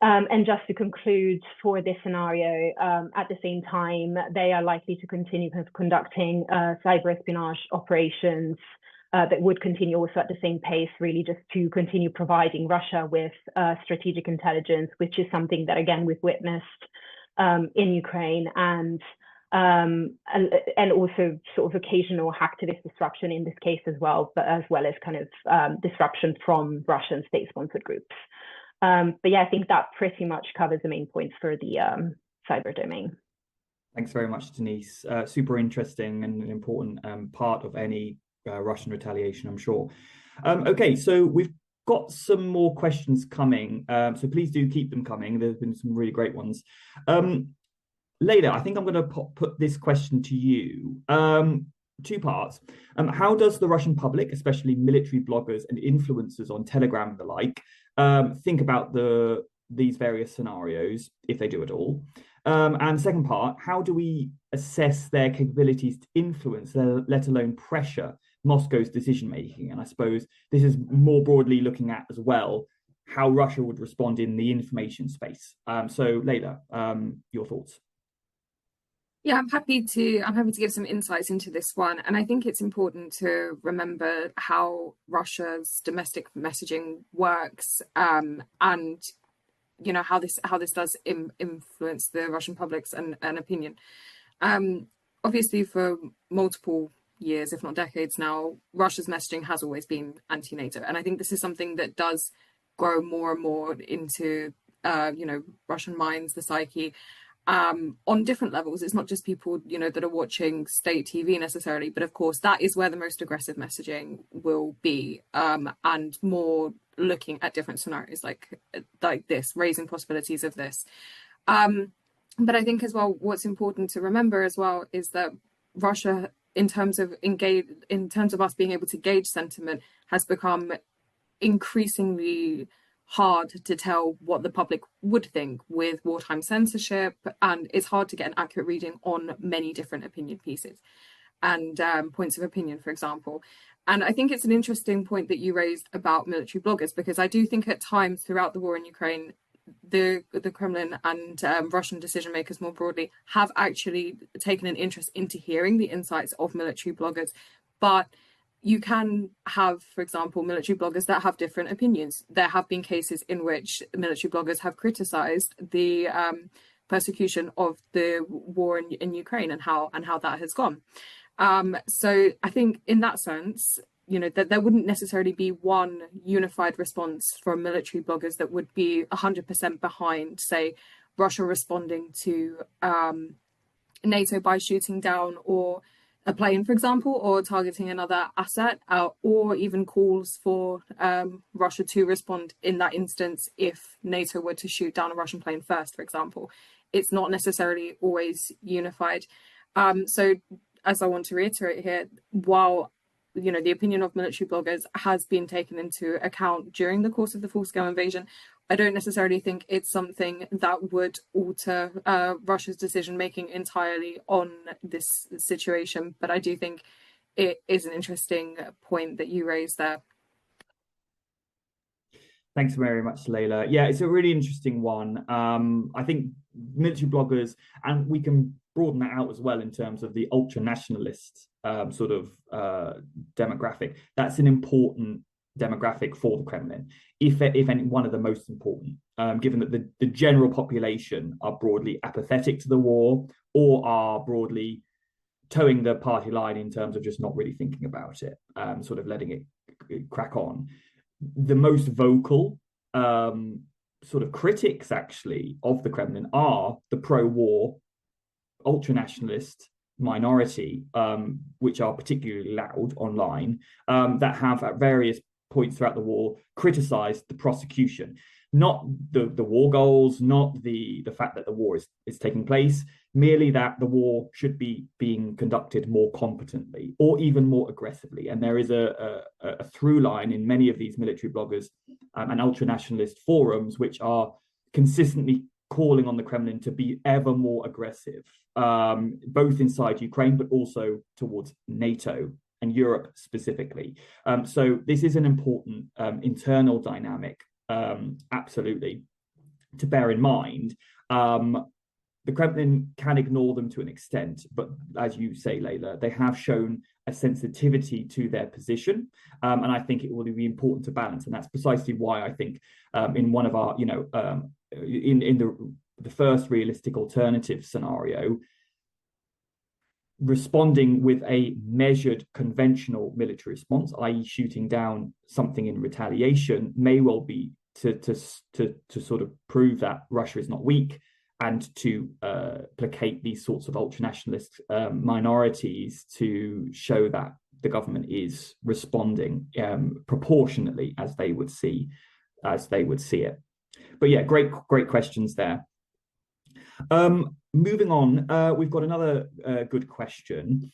And just to conclude, for this scenario, at the same time, they are likely to continue kind of conducting cyber espionage operations that would continue also at the same pace, really just to continue providing Russia with strategic intelligence, which is something that, again, we've witnessed in Ukraine, and also sort of occasional hacktivist disruption in this case as well, but as well as kind of disruption from Russian state-sponsored groups. But yeah, I think that pretty much covers the main points for the cyber domain. Thanks very much, Denise. Super interesting and an important part of any Russian retaliation, I'm sure. Okay, so we've got some more questions coming, so please do keep them coming. There's been some really great ones. Leda, I think I'm going to put this question to you. Two parts. How does the Russian public, especially military bloggers and influencers on Telegram and the like, think about these various scenarios, if they do at all? And second part, how do we assess their capabilities to influence, let alone pressure, Moscow's decision-making? And I suppose this is more broadly looking at as well how Russia would respond in the information space. So Leda, your thoughts? Yeah, I'm happy to give some insights into this one. And I think it's important to remember how Russia's domestic messaging works. And you know, how this does influence the Russian public's and opinion. Obviously, for multiple years, if not decades now, Russia's messaging has always been anti-NATO, and I think this is something that does grow more and more into you know, Russian minds, the psyche, on different levels. It's not just people, you know, that are watching state TV necessarily, but of course that is where the most aggressive messaging will be, and more looking at different scenarios like this, raising possibilities of this. But I think as well, what's important to remember as well is that Russia, in terms of us being able to gauge sentiment, has become increasingly hard to tell what the public would think with wartime censorship, and it's hard to get an accurate reading on many different opinion pieces and points of opinion, for example. And I think it's an interesting point that you raised about military bloggers, because I do think at times throughout the war in Ukraine, the Kremlin and Russian decision makers more broadly have actually taken an interest into hearing the insights of military bloggers. But you can have, for example, military bloggers that have different opinions. There have been cases in which military bloggers have criticized the persecution of the war in Ukraine and how that has gone. So I think in that sense, you know, that there wouldn't necessarily be one unified response from military bloggers that would be 100% behind, say, Russia responding to NATO by shooting down or a plane, for example, or targeting another asset, or even calls for Russia to respond in that instance if NATO were to shoot down a Russian plane first, for example. It's not necessarily always unified. So as I want to reiterate here, while, you know, the opinion of military bloggers has been taken into account during the course of the full-scale invasion, I don't necessarily think it's something that would alter Russia's decision-making entirely on this situation. But I do think it is an interesting point that you raised there. Thanks very much, Layla. Yeah, it's a really interesting one. I think military bloggers, and we can broaden that out as well in terms of the ultra-nationalist sort of demographic. That's an important demographic for the Kremlin, if any, one of the most important, given that the general population are broadly apathetic to the war or are broadly towing the party line in terms of just not really thinking about it, sort of letting it crack on. The most vocal sort of critics, actually, of the Kremlin are the pro-war ultra-nationalist minority, which are particularly loud online, that have at various points throughout the war criticized the prosecution, not the war goals, not the fact that the war is taking place, merely that the war should be being conducted more competently or even more aggressively. And there is a through line in many of these military bloggers and ultra-nationalist forums, which are consistently calling on the Kremlin to be ever more aggressive, both inside Ukraine, but also towards NATO and Europe specifically. So this is an important internal dynamic, absolutely, to bear in mind. The Kremlin can ignore them to an extent, but as you say, Layla, they have shown a sensitivity to their position, and I think it will be important to balance. And that's precisely why I think in one of our, you know, in the first realistic alternative scenario, responding with a measured conventional military response, i.e. shooting down something in retaliation, may well be to sort of prove that Russia is not weak and to placate these sorts of ultra-nationalist minorities, to show that the government is responding proportionately as they would see it. But yeah, great questions there. Moving on, we've got another good question.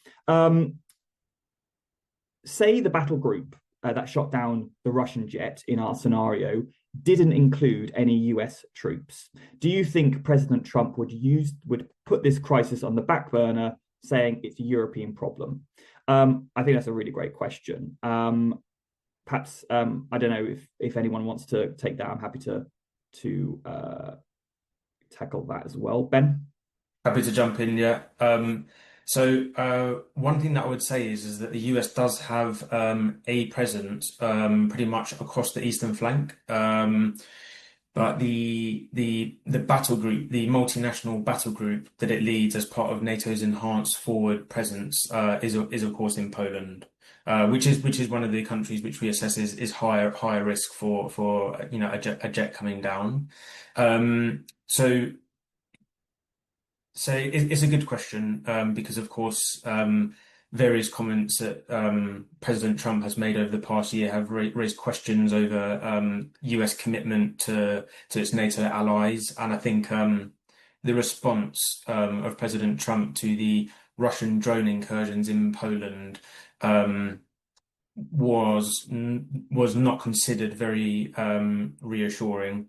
Say the battle group that shot down the Russian jet in our scenario didn't include any US troops. Do you think President Trump would put this crisis on the back burner, saying it's a European problem? I think that's a really great question. Perhaps I don't know if anyone wants to take that. I'm happy to tackle that as well. Ben? Happy to jump in, yeah. So one thing that I would say is that the US does have a presence pretty much across the eastern flank. But the battle group, the multinational battle group that it leads as part of NATO's enhanced forward presence, is of course in Poland, which is one of the countries which we assess is higher risk for a jet coming down. So it's a good question, because of course various comments that President Trump has made over the past year have raised questions over US commitment to its NATO allies. And I think the response of President Trump to the Russian drone incursions in Poland was not considered very reassuring.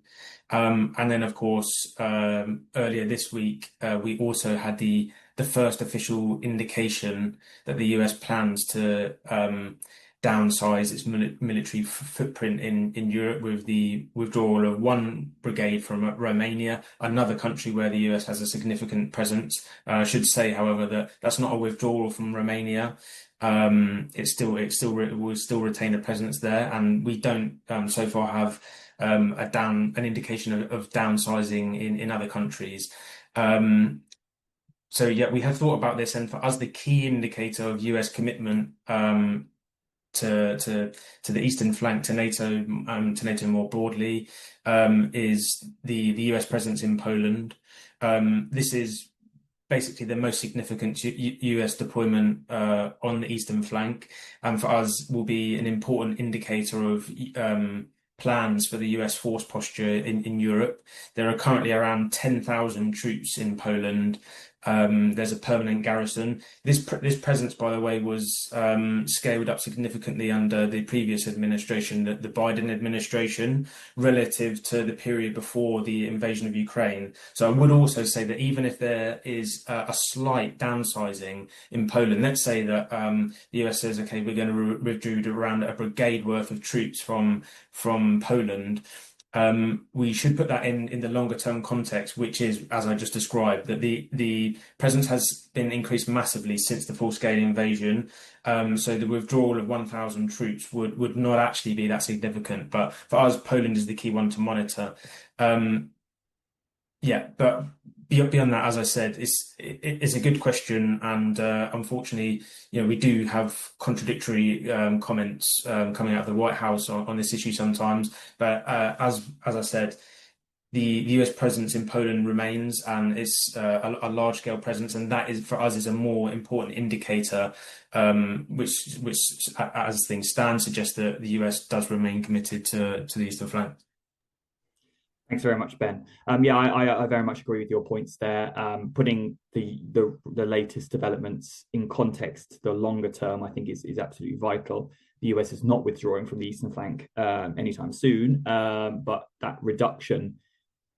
And then, of course, earlier this week, we also had the first official indication that the US plans to downsize its military footprint in Europe with the withdrawal of one brigade from Romania, another country where the US has a significant presence. I should say, however, that that's not a withdrawal from Romania. It will still retain a presence there, and we don't so far have an indication of downsizing in other countries. So yeah, we have thought about this, and for us, the key indicator of US commitment to the eastern flank, to NATO more broadly, is the US presence in Poland. This is basically the most significant US deployment on the eastern flank, and for us will be an important indicator of plans for the US force posture in Europe. There are currently around 10,000 troops in Poland. There's a permanent garrison. This presence, by the way, was scaled up significantly under the previous administration, the Biden administration, relative to the period before the invasion of Ukraine. So I would also say that even if there is a slight downsizing in Poland, let's say that the US says, okay, we're going to withdraw around a brigade worth of troops from Poland. We should put that in the longer term context, which is, as I just described, that the presence has been increased massively since the full scale invasion. So the withdrawal of 1,000 troops would not actually be that significant. But for us, Poland is the key one to monitor. Yeah, but beyond that, as I said, it's a good question, and unfortunately, we do have contradictory comments coming out of the White House on this issue sometimes. But as I said, the US presence in Poland remains, and it's a large scale presence, and that is for us is a more important indicator, which as things stand suggests that the US does remain committed to the eastern flank. Thanks very much, Ben. Yeah, I very much agree with your points there. Putting the latest developments in context, the longer term, I think is absolutely vital. The US is not withdrawing from the eastern flank anytime soon, but that reduction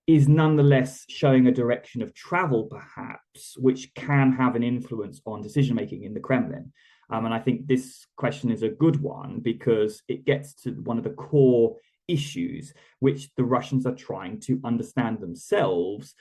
is nonetheless showing a direction of travel, perhaps, which can have an influence on decision making in the Kremlin. And I think this question is a good one because it gets to one of the core issues which the Russians are trying to understand themselves.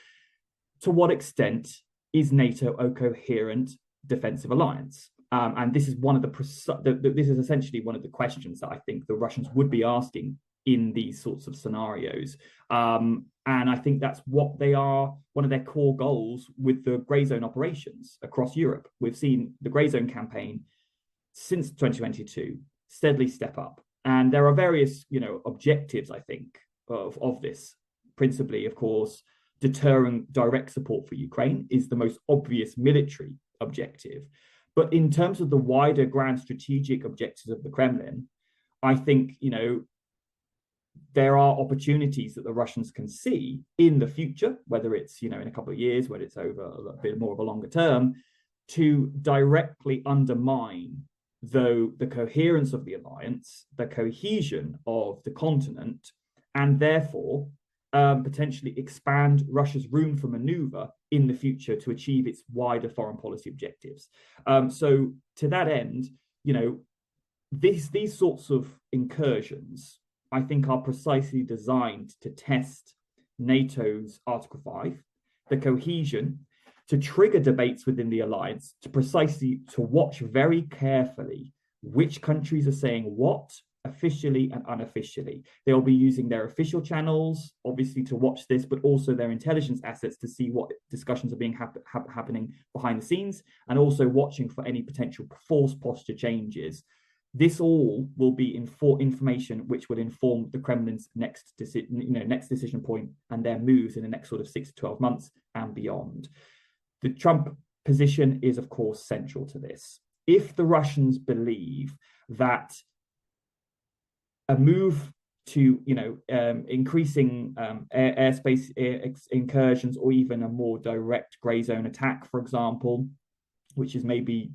To what extent is NATO a coherent defensive alliance? And this is this is essentially one of the questions that I think the Russians would be asking in these sorts of scenarios. And I think that's what they are, one of their core goals with the grey zone operations across Europe. We've seen the grey zone campaign since 2022 steadily step up. And there are various, objectives, I think, of this. Principally, of course, deterring direct support for Ukraine is the most obvious military objective. But in terms of the wider grand strategic objectives of the Kremlin, I think, there are opportunities that the Russians can see in the future, whether it's, in a couple of years, whether it's over a bit more of a longer term, to directly undermine the coherence of the alliance, the cohesion of the continent, and therefore potentially expand Russia's room for maneuver in the future to achieve its wider foreign policy objectives. So to that end, these sorts of incursions, I think, are precisely designed to test NATO's Article 5, the cohesion, to trigger debates within the alliance, to watch very carefully which countries are saying what officially and unofficially. They'll be using their official channels, obviously, to watch this, but also their intelligence assets to see what discussions are being happening behind the scenes, and also watching for any potential force posture changes. This all will be information which will inform the Kremlin's next decision point and their moves in the next sort of 6 to 12 months and beyond. The Trump position is, of course, central to this. If the Russians believe that a move to, increasing airspace incursions, or even a more direct grey zone attack, for example, which is maybe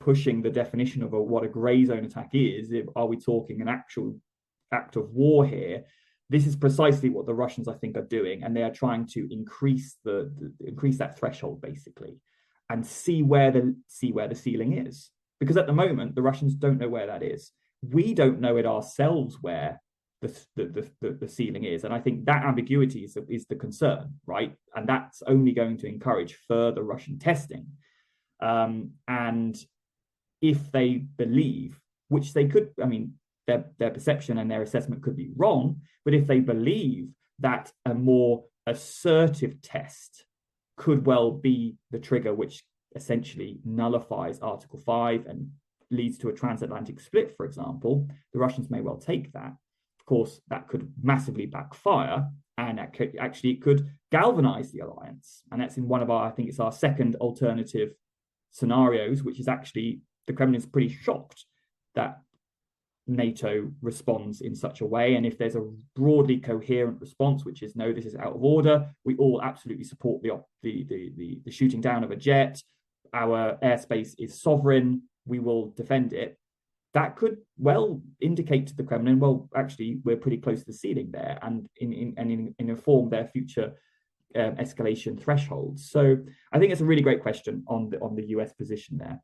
pushing the definition of what a grey zone attack is, are we talking an actual act of war here? This is precisely what the Russians, I think, are doing, and they are trying to increase that threshold, basically, and see where the ceiling is. Because at the moment, the Russians don't know where that is. We don't know it ourselves where the ceiling is, and I think that ambiguity is the concern, right? And that's only going to encourage further Russian testing. And if they believe, which they could, I mean, their perception and their assessment could be wrong, but if they believe that a more assertive test could well be the trigger which essentially nullifies Article 5 and leads to a transatlantic split, for example, the Russians may well take that. Of course, that could massively backfire, and it could galvanize the alliance. And that's in one of our, I think it's our second alternative scenarios, which is actually the Kremlin's pretty shocked that NATO responds in such a way. And if there's a broadly coherent response, which is no, this is out of order, we all absolutely support the shooting down of a jet, our airspace is sovereign, we will defend it, that could well indicate to the Kremlin, well, actually, we're pretty close to the ceiling there, and inform their future escalation thresholds. So I think it's a really great question on the US position there.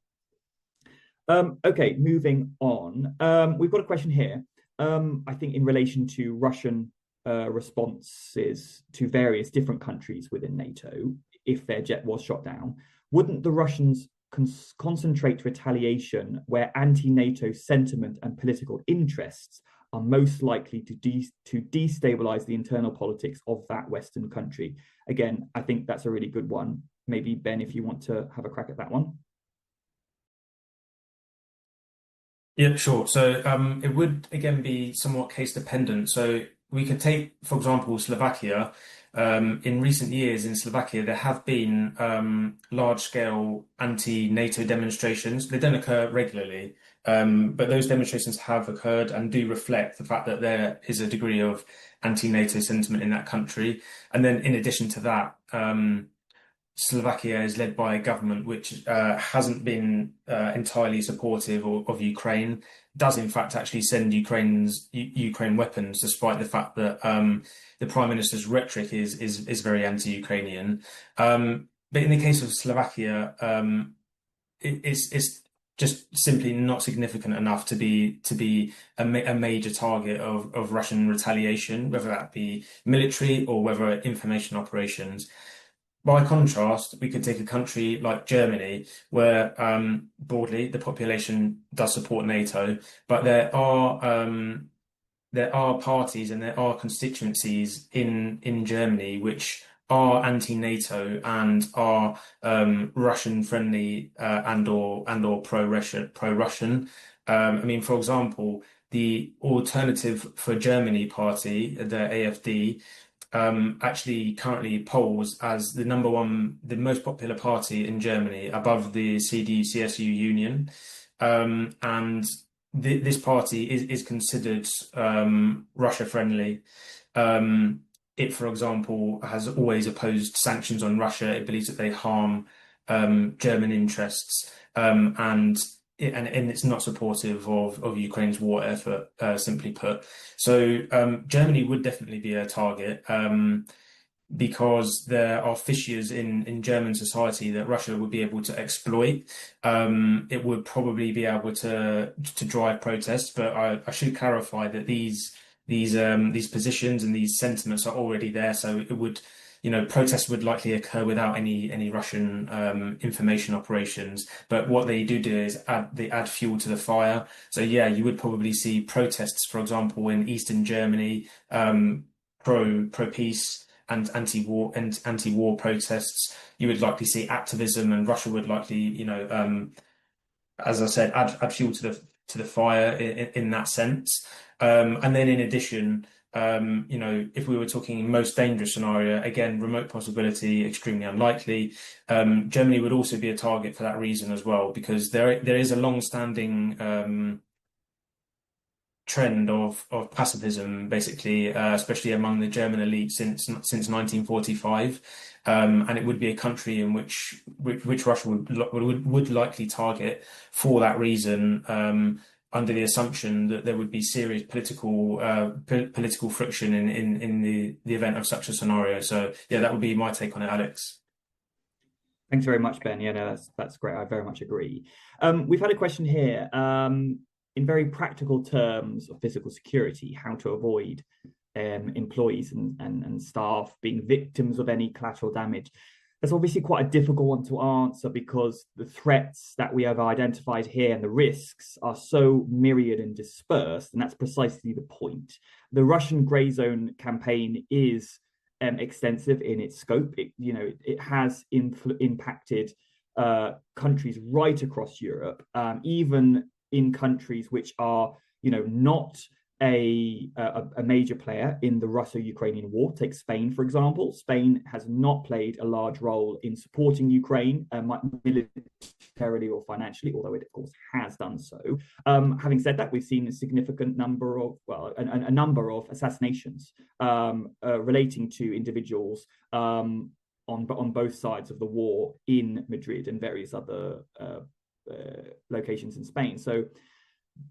Okay, moving on. We've got a question here, I think in relation to Russian responses to various different countries within NATO, if their jet was shot down. Wouldn't the Russians concentrate retaliation where anti-NATO sentiment and political interests are most likely to destabilize the internal politics of that Western country? Again, I think that's a really good one. Maybe, Ben, if you want to have a crack at that one. Yeah, sure. So it would, again, be somewhat case dependent. So we could take, for example, Slovakia. In recent years in Slovakia, there have been large-scale anti-NATO demonstrations. They don't occur regularly, but those demonstrations have occurred and do reflect the fact that there is a degree of anti-NATO sentiment in that country. And then in addition to that, Slovakia is led by a government which hasn't been entirely supportive of Ukraine, does in fact actually send Ukraine weapons, despite the fact that the Prime Minister's rhetoric is very anti-Ukrainian. But in the case of Slovakia, it's just simply not significant enough to be a major target of Russian retaliation, whether that be military or whether information operations. By contrast, we could take a country like Germany, where broadly the population does support NATO, but there are parties and there are constituencies in Germany which are anti-NATO and are Russian friendly and or pro-Russian. I mean, for example, the Alternative for Germany party, the AfD, actually currently polls as the most popular party in Germany, above the CDU-CSU union, and this party is considered Russia friendly. It, for example, has always opposed sanctions on Russia. It believes that they harm German interests, and it's not supportive of Ukraine's war effort, simply put. So Germany would definitely be a target, because there are fissures in German society that Russia would be able to exploit. It would probably be able to drive protests, but I should clarify that these positions and these sentiments are already there. So it would protests would likely occur without any Russian information operations. But what they do is they add fuel to the fire. So yeah, you would probably see protests, for example, in Eastern Germany, pro peace and anti-war protests. You would likely see activism, and Russia would likely, as I said, add fuel to the fire in that sense. And then in addition, if we were talking most dangerous scenario, again, remote possibility, extremely unlikely. Germany would also be a target for that reason as well, because there is a long-standing trend of pacifism, basically, especially among the German elite since 1945, and it would be a country in which Russia would likely target for that reason, under the assumption that there would be serious political friction in the event of such a scenario. So yeah, that would be my take on it, Alex. Thanks very much, Ben. Yeah, no, that's great. I very much agree. We've had a question here. In very practical terms of physical security, how to avoid employees and staff being victims of any collateral damage. That's obviously quite a difficult one to answer, because the threats that we have identified here and the risks are so myriad and dispersed, and that's precisely the point. The Russian grey zone campaign is extensive in its scope. It has impacted countries right across Europe, even in countries which are, not a major player in the Russo-Ukrainian war. Take Spain, for example. Spain has not played a large role in supporting Ukraine, militarily or financially, although it, of course, has done so. Having said that, we've seen a significant number of, a number of assassinations relating to individuals on both sides of the war in Madrid and various other locations in Spain. So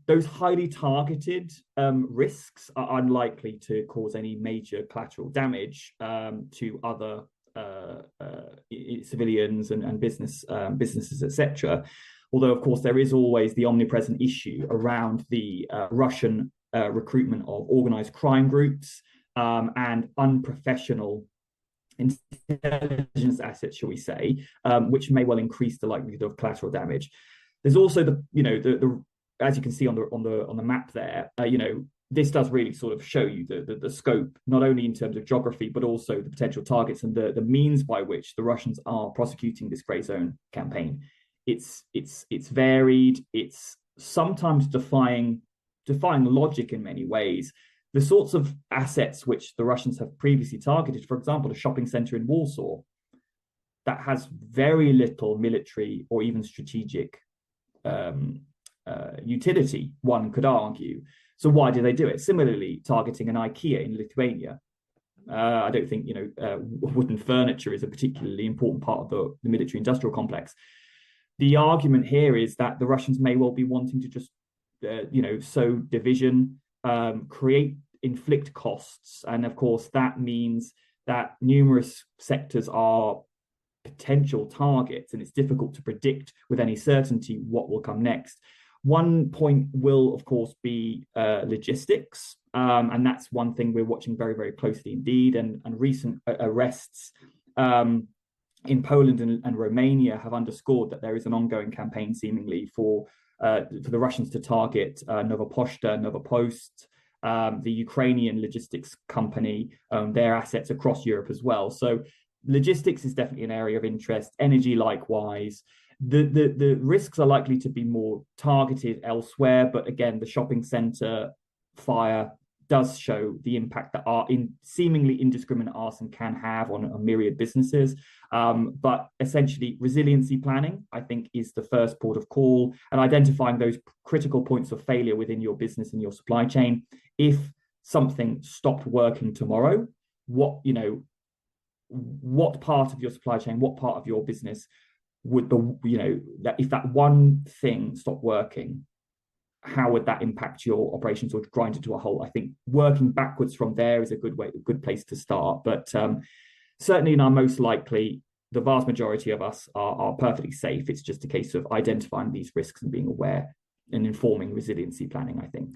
those highly targeted risks are unlikely to cause any major collateral damage to other civilians and businesses, etc. Although, of course, there is always the omnipresent issue around the Russian recruitment of organized crime groups and unprofessional intelligence assets, shall we say, which may well increase the likelihood of collateral damage. There's also the as you can see on the map there, this does really sort of show you the scope, not only in terms of geography, but also the potential targets and the means by which the Russians are prosecuting this grey zone campaign. It's varied. It's sometimes defying logic in many ways. The sorts of assets which the Russians have previously targeted, for example, a shopping center in Warsaw, that has very little military or even strategic utility, one could argue. So why do they do it? Similarly, targeting an IKEA in Lithuania. I don't think wooden furniture is a particularly important part of the military-industrial complex. The argument here is that the Russians may well be wanting to just sow division, inflict costs, and of course that means that numerous sectors are potential targets, and it's difficult to predict with any certainty what will come next. One point will, of course, be logistics, and that's one thing we're watching very, very closely indeed. And recent arrests in Poland and Romania have underscored that there is an ongoing campaign, seemingly, for the Russians to target Nova Post, the Ukrainian logistics company, their assets across Europe as well. So logistics is definitely an area of interest. Energy, likewise. The risks are likely to be more targeted elsewhere, but again, the shopping center fire does show the impact that seemingly indiscriminate arson can have on myriad businesses. But essentially, resiliency planning, I think, is the first port of call, and identifying those critical points of failure within your business and your supply chain. If something stopped working tomorrow, what part of your supply chain, what part of your business would that if that one thing stopped working, how would that impact your operations or grind it to a halt? I think working backwards from there is a good place to start. But certainly in our most likely, the vast majority of us are perfectly safe. It's just a case of identifying these risks and being aware and informing resiliency planning, I think.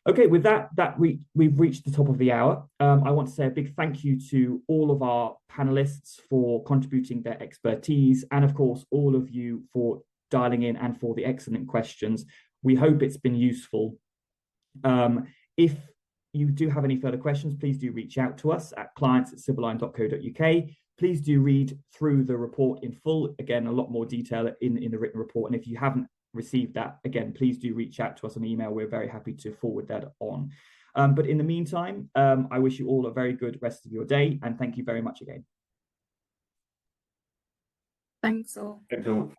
Okay, with that, we've reached the top of the hour. I want to say a big thank you to all of our panelists for contributing their expertise, and of course, all of you for dialing in and for the excellent questions. We hope it's been useful. If you do have any further questions, please do reach out to us at clients@civilline.co.uk. Please do read through the report in full. Again, a lot more detail in the written report. And if you haven't received that, again, please do reach out to us on email. We're very happy to forward that on. But in the meantime, I wish you all a very good rest of your day, and thank you very much again. Thanks all. Thank you.